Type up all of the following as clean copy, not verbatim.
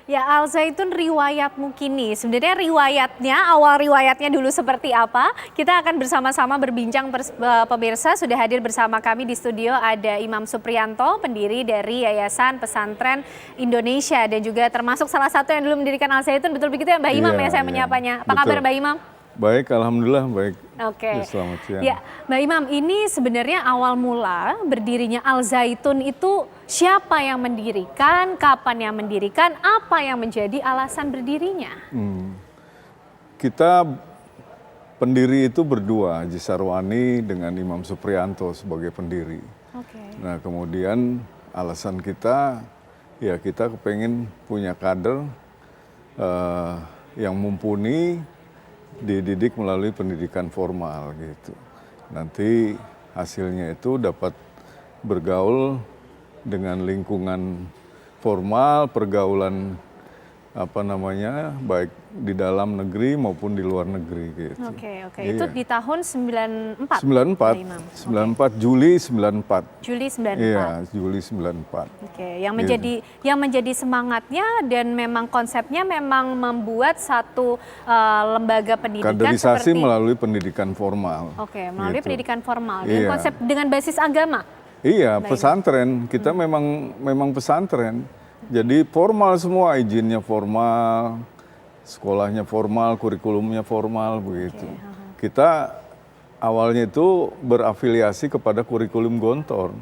Ya, Al Zaitun riwayatmu kini. Sebenarnya awal riwayatnya dulu seperti apa? Kita akan bersama-sama berbincang pemirsa. Sudah hadir bersama kami di studio ada Imam Supriyanto, pendiri dari Yayasan Pesantren Indonesia dan juga termasuk salah satu yang dulu mendirikan Al Zaitun. Betul begitu ya Mbak Imam ya saya menyapanya. Apa kabar Mbak Imam? Baik, alhamdulillah baik. Oke. Ya, selamat siang. Ya, Mbak Imam, ini sebenarnya awal mula berdirinya Al Zaitun itu siapa yang mendirikan, kapan yang mendirikan, apa yang menjadi alasan berdirinya? Kita pendiri itu berdua, Haji Sarwani dengan Imam Supriyanto sebagai pendiri. Oke. Nah, kemudian alasan kita, ya kita kepengen punya kader yang mumpuni, dididik melalui pendidikan formal gitu. Nanti hasilnya itu dapat bergaul dengan lingkungan formal, pergaulan baik di dalam negeri maupun di luar negeri gitu. Oke. Iya. Itu di tahun 94? 94 Juli 94. Juli 94. Iya, Juli 94. Oke, yang menjadi semangatnya dan memang konsepnya memang membuat satu lembaga pendidikan Kaderisasi seperti melalui pendidikan formal. Oke, melalui gitu. pendidikan formal dengan Iya. konsep dengan basis agama. Iya, pesantren. Kita memang pesantren. Jadi formal semua, izinnya formal, sekolahnya formal, kurikulumnya formal begitu. Kita awalnya itu berafiliasi kepada kurikulum Gontor.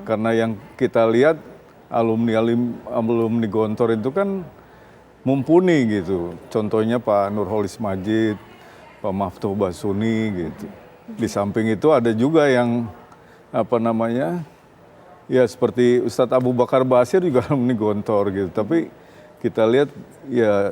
Karena yang kita lihat alumni Gontor itu kan mumpuni gitu. Contohnya Pak Nurholis Majid, Pak Maftuh Basuni gitu. Di samping itu ada juga yang ya seperti Ustadz Abu Bakar Basir juga alumni Gontor gitu. Tapi kita lihat ya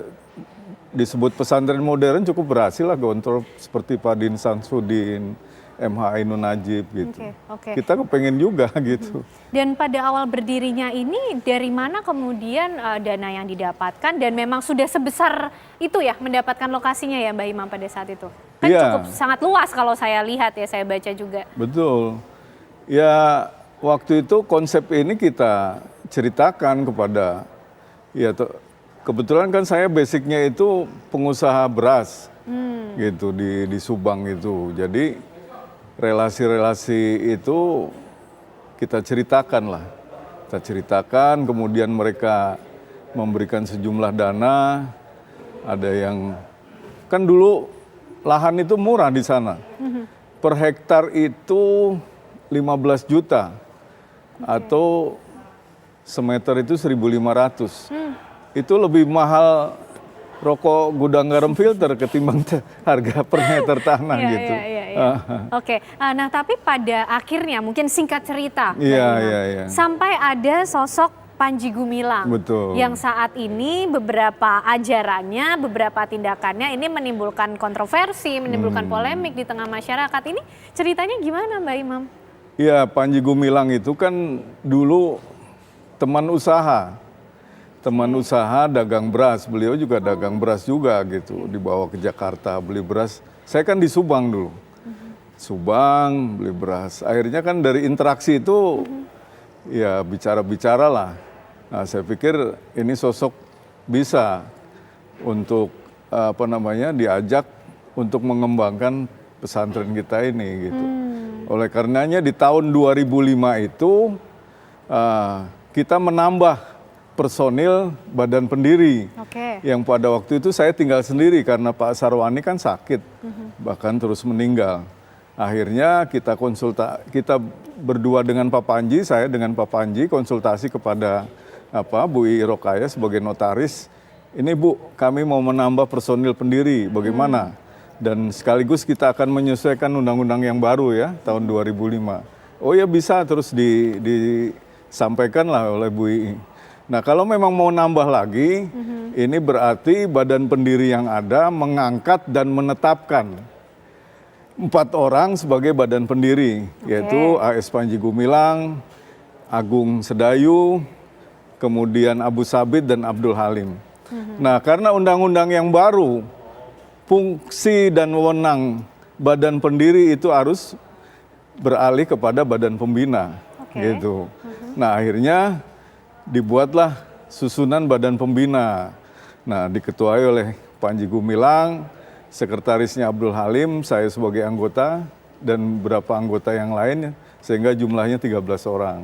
disebut pesantren modern cukup berhasil lah Gontor, seperti Pak Din Samsudin, MH Ainun Najib gitu. Oke. Kita kepengen juga gitu. Dan pada awal berdirinya ini dari mana kemudian dana yang didapatkan dan memang sudah sebesar itu ya mendapatkan lokasinya ya Mbak Imam pada saat itu? Kan Iya. cukup sangat luas kalau saya lihat ya, saya baca juga. Betul. Ya waktu itu konsep ini kita ceritakan kepada, kebetulan kan saya basicnya itu pengusaha beras gitu di Subang itu. Jadi relasi-relasi itu kita ceritakan lah. Kita ceritakan, kemudian mereka memberikan sejumlah dana. Ada yang, kan dulu lahan itu murah di sana. Per hektar itu 15 juta. Atau semeter itu 1.500. Itu lebih mahal rokok gudang garam filter ketimbang harga per meter tanah gitu. Iya. Oke, nah tapi pada akhirnya mungkin singkat cerita, Iya. sampai ada sosok Panji Gumilang. Betul. Yang saat ini beberapa ajarannya, beberapa tindakannya ini menimbulkan kontroversi, menimbulkan polemik di tengah masyarakat. Ini ceritanya gimana Mbak Imam? Iya, Panji Gumilang itu kan dulu teman usaha dagang beras. Beliau juga dagang beras juga gitu, dibawa ke Jakarta beli beras. Saya kan di Subang dulu, Subang beli beras. Akhirnya kan dari interaksi itu ya bicara-bicara lah. Nah, saya pikir ini sosok bisa untuk diajak untuk mengembangkan pesantren kita ini gitu. Oleh karenanya di tahun 2005 itu kita menambah personil badan pendiri. Yang pada waktu itu saya tinggal sendiri karena Pak Sarwani kan sakit, bahkan terus meninggal. Akhirnya kita berdua dengan Pak Panji, saya dengan Pak Panji konsultasi kepada Bu I Rokaya sebagai notaris. Ini Bu, kami mau menambah personil pendiri, bagaimana? Dan sekaligus kita akan menyesuaikan undang-undang yang baru ya, tahun 2005. Oh ya bisa, terus disampaikan lah oleh Bu I. Nah kalau memang mau nambah lagi, ini berarti badan pendiri yang ada mengangkat dan menetapkan 4 orang sebagai badan pendiri, yaitu AS Panji Gumilang, Agung Sedayu, kemudian Abu Sabit dan Abdul Halim. Nah karena undang-undang yang baru, fungsi dan wewenang badan pendiri itu harus beralih kepada badan pembina, gitu. Nah akhirnya dibuatlah susunan Badan Pembina. Nah, diketuai oleh Panji Gumilang, sekretarisnya Abdul Halim, saya sebagai anggota, dan beberapa anggota yang lainnya, sehingga jumlahnya 13 orang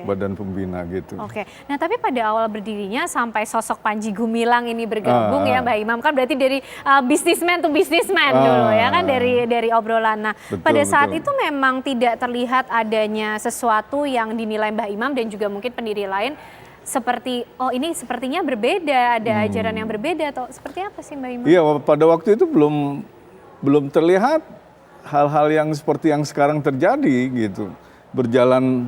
Badan Pembina gitu. Nah tapi pada awal berdirinya sampai sosok Panji Gumilang ini bergabung ya Mbak Imam, kan berarti dari businessman to businessman dulu ya kan, dari obrolan. Nah pada saat itu memang tidak terlihat adanya sesuatu yang dinilai Mbak Imam dan juga mungkin pendiri lain seperti, oh ini sepertinya berbeda, ada ajaran yang berbeda, atau seperti apa sih Mbak Imam? Iya, pada waktu itu belum terlihat hal-hal yang seperti yang sekarang terjadi gitu, berjalan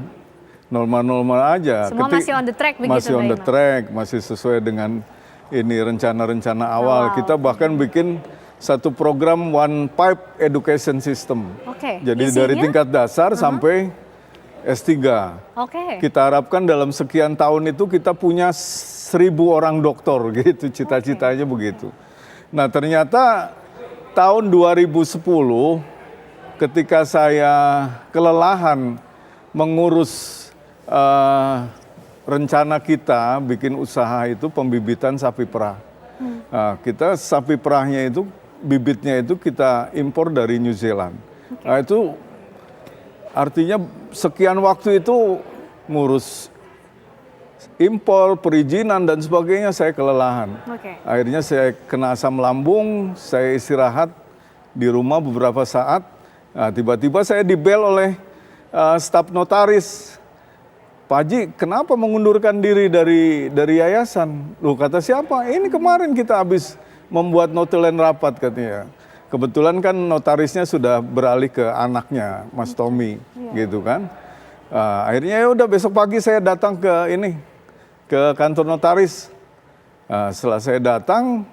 normal-normal aja. Semua masih on the track begitu, masih on the track, masih sesuai dengan ini rencana-rencana awal. Kita bahkan bikin satu program One Pipe Education System. Jadi isinya? Dari tingkat dasar sampai S3. Kita harapkan dalam sekian tahun itu kita punya 1.000 orang doktor gitu, cita-citanya begitu. Nah ternyata tahun 2010 ketika saya kelelahan mengurus rencana kita bikin usaha itu pembibitan sapi perah. Nah, kita sapi perahnya itu, bibitnya itu kita impor dari New Zealand. Nah itu artinya sekian waktu itu ngurus impor, perizinan dan sebagainya, saya kelelahan. Akhirnya saya kena asam lambung, saya istirahat di rumah beberapa saat. Nah, tiba-tiba saya dibel oleh staf notaris. Pak Haji, kenapa mengundurkan diri dari yayasan? Loh, kata siapa? Ini kemarin kita habis membuat notulen rapat katanya. Kebetulan kan notarisnya sudah beralih ke anaknya, Mas Tommy, gitu kan. Akhirnya ya udah besok pagi saya datang ke kantor notaris. Setelah saya datang,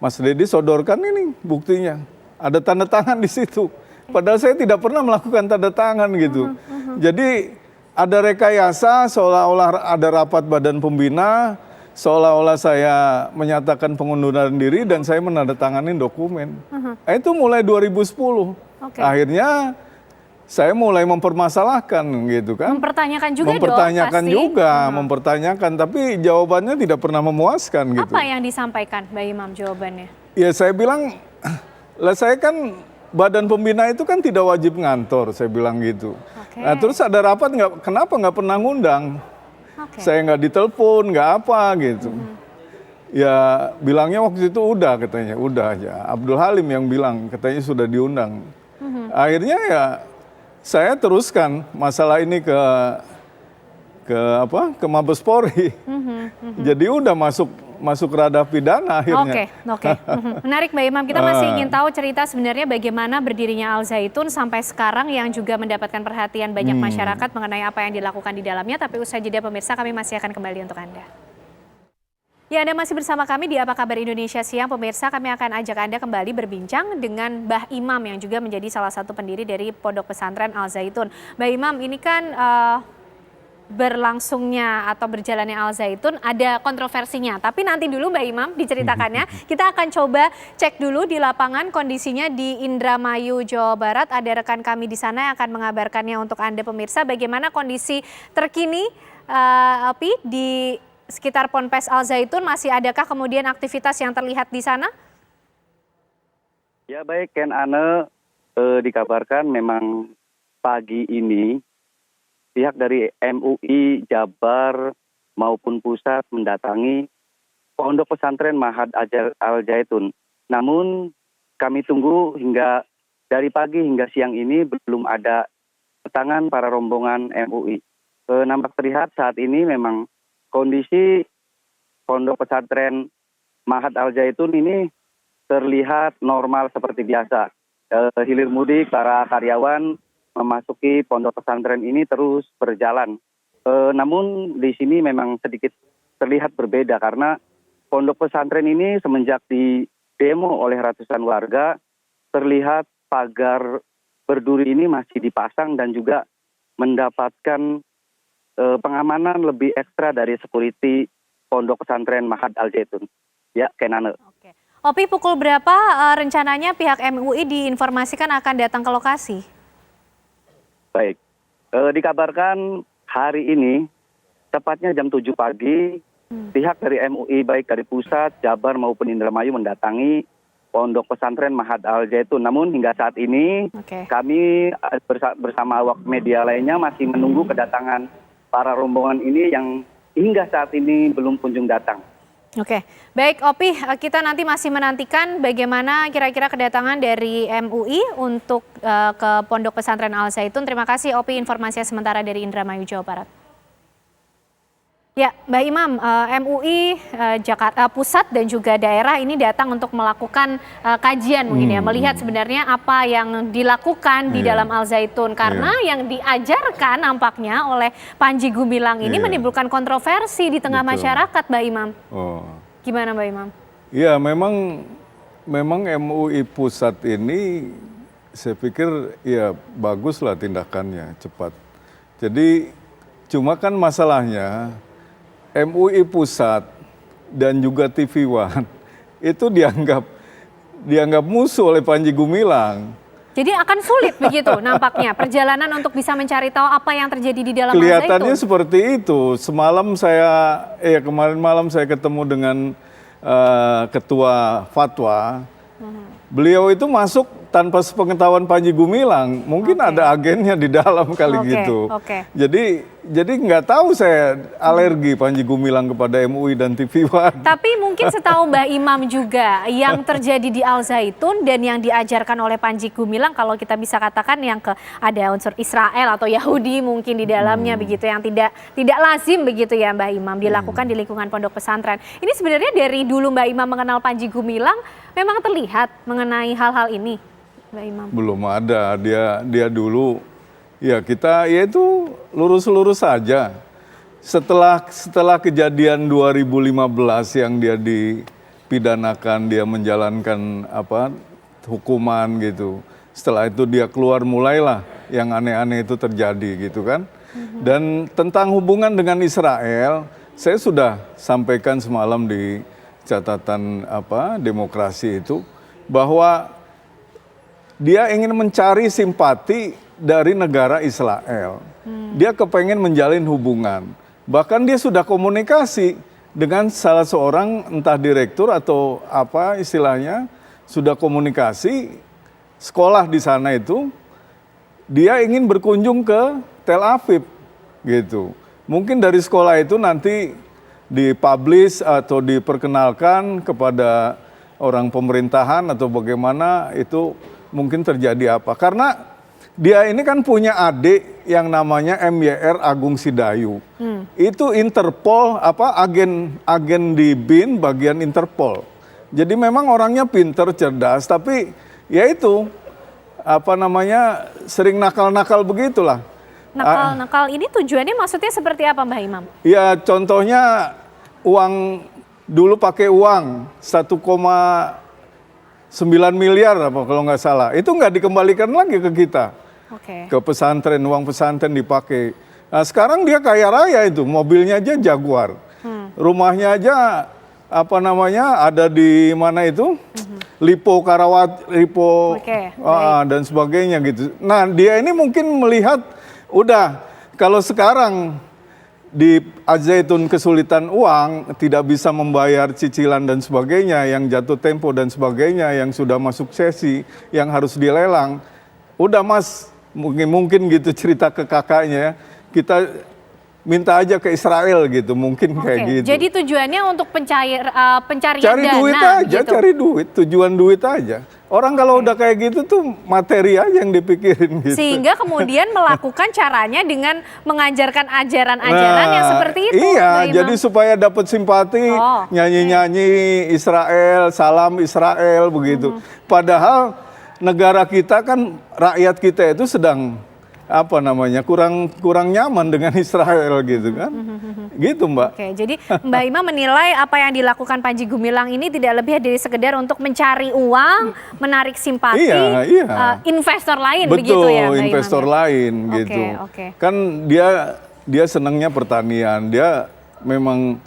Mas Dedi sodorkan ini buktinya, ada tanda tangan di situ. Padahal saya tidak pernah melakukan tanda tangan gitu. Jadi ada rekayasa seolah-olah ada rapat Badan Pembina, seolah-olah saya menyatakan pengunduran diri dan saya menandatangani dokumen. Itu mulai 2010. Akhirnya saya mulai mempermasalahkan gitu kan. Mempertanyakan juga mempertanyakan, tapi jawabannya tidak pernah memuaskan gitu. Apa yang disampaikan Mbak Imam jawabannya? Ya saya bilang, lah saya kan Badan Pembina itu kan tidak wajib ngantor, saya bilang gitu. Nah terus ada rapat kenapa nggak pernah ngundang? Saya nggak ditelepon, nggak apa gitu. Ya bilangnya waktu itu udah katanya, udah aja. Abdul Halim yang bilang katanya sudah diundang. Akhirnya ya saya teruskan masalah ini ke Mabes Polri. Jadi udah masuk ranah pidana akhirnya. Menarik Mbak Imam, kita masih ingin tahu cerita sebenarnya bagaimana berdirinya Al Zaitun sampai sekarang yang juga mendapatkan perhatian banyak masyarakat mengenai apa yang dilakukan di dalamnya. Tapi usai jeda pemirsa, kami masih akan kembali untuk Anda. Ya, Anda masih bersama kami di Apa Kabar Indonesia Siang. Pemirsa, kami akan ajak Anda kembali berbincang dengan Mbah Imam yang juga menjadi salah satu pendiri dari Pondok Pesantren Al Zaitun. Mbah Imam, ini kan berlangsungnya atau berjalannya Al Zaitun ada kontroversinya. Tapi nanti dulu Mbak Imam diceritakannya. Kita akan coba cek dulu di lapangan kondisinya di Indramayu, Jawa Barat. Ada rekan kami di sana yang akan mengabarkannya untuk Anda pemirsa. Bagaimana kondisi terkini di sekitar Ponpes Al Zaitun, masih adakah kemudian aktivitas yang terlihat di sana? Ya baik, Ken Ane, dikabarkan memang pagi ini pihak dari MUI Jabar maupun pusat mendatangi Pondok Pesantren Mahad Al Zaitun. Namun kami tunggu hingga dari pagi hingga siang ini belum ada kedatangan para rombongan MUI. Nampak terlihat saat ini memang kondisi Pondok Pesantren Mahad Al Zaitun ini terlihat normal seperti biasa. Hilir mudik para karyawan memasuki pondok pesantren ini terus berjalan. Namun di sini memang sedikit terlihat berbeda karena pondok pesantren ini semenjak di demo oleh ratusan warga, terlihat pagar berduri ini masih dipasang dan juga mendapatkan pengamanan lebih ekstra dari security pondok pesantren Mahad Al Zaitun. Ya, Kenane. Opi, pukul berapa rencananya pihak MUI diinformasikan akan datang ke lokasi? Baik, dikabarkan hari ini, tepatnya jam 7 pagi, pihak dari MUI baik dari pusat, Jabar maupun Indramayu mendatangi Pondok Pesantren Mahat Al Zaitun. Namun hingga saat ini kami bersama awak media lainnya masih menunggu kedatangan para rombongan ini yang hingga saat ini belum kunjung datang. Oke, baik Opi, kita nanti masih menantikan bagaimana kira-kira kedatangan dari MUI untuk ke Pondok Pesantren Al Zaitun. Terima kasih Opi, informasinya sementara dari Indramayu, Jawa Barat. Ya, Mbak Imam, MUI Jakarta Pusat dan juga daerah ini datang untuk melakukan kajian mungkin ya, melihat sebenarnya apa yang dilakukan di dalam Al Zaitun, karena yang diajarkan nampaknya oleh Panji Gumilang ini menimbulkan kontroversi di tengah masyarakat, Mbak Imam. Gimana Mbak Imam? Ya, memang MUI Pusat ini saya pikir ya baguslah tindakannya, cepat. Jadi cuma kan masalahnya MUI Pusat dan juga TV One itu dianggap musuh oleh Panji Gumilang. Jadi akan sulit begitu nampaknya perjalanan untuk bisa mencari tahu apa yang terjadi di dalam Al Zaitun. Kelihatannya seperti itu. Kemarin malam saya ketemu dengan ketua fatwa. Beliau itu masuk tanpa sepengetahuan Panji Gumilang, mungkin ada agennya di dalam kali gitu. Jadi nggak tahu saya alergi Panji Gumilang kepada MUI dan TV One. Tapi mungkin setahu Mbak Imam juga yang terjadi di Al Zaitun dan yang diajarkan oleh Panji Gumilang, kalau kita bisa katakan yang ada unsur Israel atau Yahudi mungkin di dalamnya begitu, yang tidak lazim begitu ya Mbak Imam dilakukan di lingkungan pondok pesantren. Ini sebenarnya dari dulu Mbak Imam mengenal Panji Gumilang memang terlihat mengenai hal-hal ini. Mbak Imam. Belum ada, dia dulu ya kita itu lurus-lurus saja. Setelah kejadian 2015 yang dia dipidanakan, dia menjalankan hukuman gitu. Setelah itu dia keluar, mulailah yang aneh-aneh itu terjadi gitu kan. Dan tentang hubungan dengan Israel, saya sudah sampaikan semalam di catatan demokrasi itu bahwa dia ingin mencari simpati dari negara Israel. Dia kepengen menjalin hubungan. Bahkan dia sudah komunikasi dengan salah seorang entah direktur atau apa istilahnya, sudah komunikasi sekolah di sana itu. Dia ingin berkunjung ke Tel Aviv gitu. Mungkin dari sekolah itu nanti dipublish atau diperkenalkan kepada orang pemerintahan atau bagaimana itu mungkin terjadi apa. Karena dia ini kan punya adik yang namanya MYR Agung Sidayu. Itu Interpol, agen di BIN bagian Interpol. Jadi memang orangnya pinter, cerdas, tapi ya itu sering nakal-nakal begitulah. Nakal-nakal ini tujuannya maksudnya seperti apa Mbak Imam? Ya contohnya dulu pakai uang 1,9 miliar kalau nggak salah, itu nggak dikembalikan lagi ke kita, ke pesantren, uang pesantren dipakai. Nah sekarang dia kaya raya itu, mobilnya aja Jaguar, rumahnya aja ada di mana itu, Lipo Karawat, dan sebagainya gitu. Nah dia ini mungkin melihat, udah kalau sekarang di Al Zaitun kesulitan uang, tidak bisa membayar cicilan dan sebagainya, yang jatuh tempo dan sebagainya, yang sudah masuk sesi, yang harus dilelang. Udah Mas, mungkin gitu cerita ke kakaknya, kita minta aja ke Israel gitu, mungkin kayak gitu. Jadi tujuannya untuk pencarian cari dana duit aja, gitu. Cari duit, tujuan duit aja. Orang kalau udah kayak gitu tuh materi aja yang dipikirin gitu. Sehingga kemudian melakukan caranya dengan mengajarkan ajaran-ajaran yang seperti itu. Iya, jadi supaya dapat simpati, nyanyi-nyanyi Israel, salam Israel begitu. Padahal negara kita kan, rakyat kita itu sedang kurang nyaman dengan Israel gitu kan. Gitu Mbak. Jadi Mbak Ima menilai apa yang dilakukan Panji Gumilang ini tidak lebih dari sekedar untuk mencari uang, menarik simpati investor lain. Betul, begitu ya Mbak investor Imam, lain gitu. Kan dia senangnya pertanian, dia memang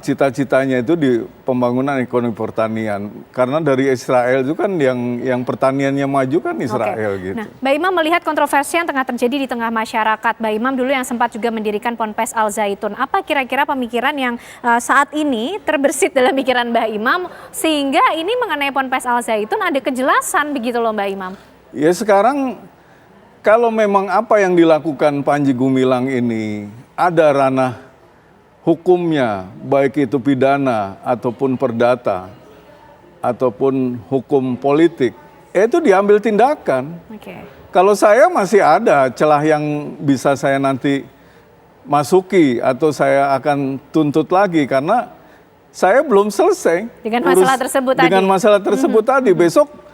cita-citanya itu di pembangunan ekonomi pertanian. Karena dari Israel itu kan yang pertaniannya maju kan Israel gitu. Nah, Mbak Imam melihat kontroversi yang tengah terjadi di tengah masyarakat. Mbak Imam dulu yang sempat juga mendirikan Ponpes Al Zaitun. Apa kira-kira pemikiran yang saat ini terbersit dalam pikiran Mbak Imam sehingga ini mengenai Ponpes Al Zaitun ada kejelasan begitu loh Mbak Imam? Ya sekarang kalau memang apa yang dilakukan Panji Gumilang ini ada ranah hukumnya, baik itu pidana ataupun perdata ataupun hukum politik, itu diambil tindakan. Kalau saya masih ada celah yang bisa saya nanti masuki atau saya akan tuntut lagi karena saya belum selesai dengan masalah tersebut tadi. Dengan masalah tersebut tadi. Besok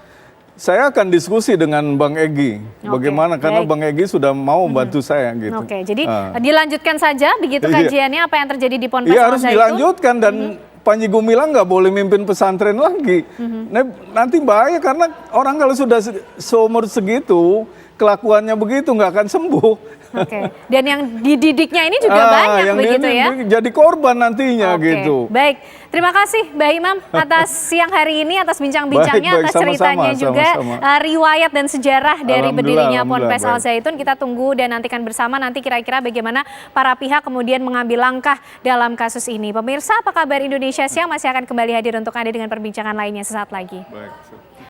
saya akan diskusi dengan Bang Egy. Bagaimana? Karena Bang Egy sudah mau bantu saya gitu. Jadi dilanjutkan saja begitu kajiannya apa yang terjadi di Ponpes Al Zaitun. Iya harus dilanjutkan dan Panji Gumilang nggak boleh mimpin pesantren lagi. Nah, nanti bahaya karena orang kalau sudah seumur segitu kelakuannya begitu nggak akan sembuh. Dan yang dididiknya ini juga banyak yang begitu ya. Jadi korban nantinya gitu. Baik, terima kasih Mbak Imam atas siang hari ini, atas bincang-bincangnya, atas ceritanya juga, riwayat dan sejarah dari berdirinya Ponpes Al Zaitun. Kita tunggu dan nantikan bersama nanti kira-kira bagaimana para pihak kemudian mengambil langkah dalam kasus ini. Pemirsa, apa kabar Indonesia Siang masih akan kembali hadir untuk Anda dengan perbincangan lainnya sesaat lagi. Baik.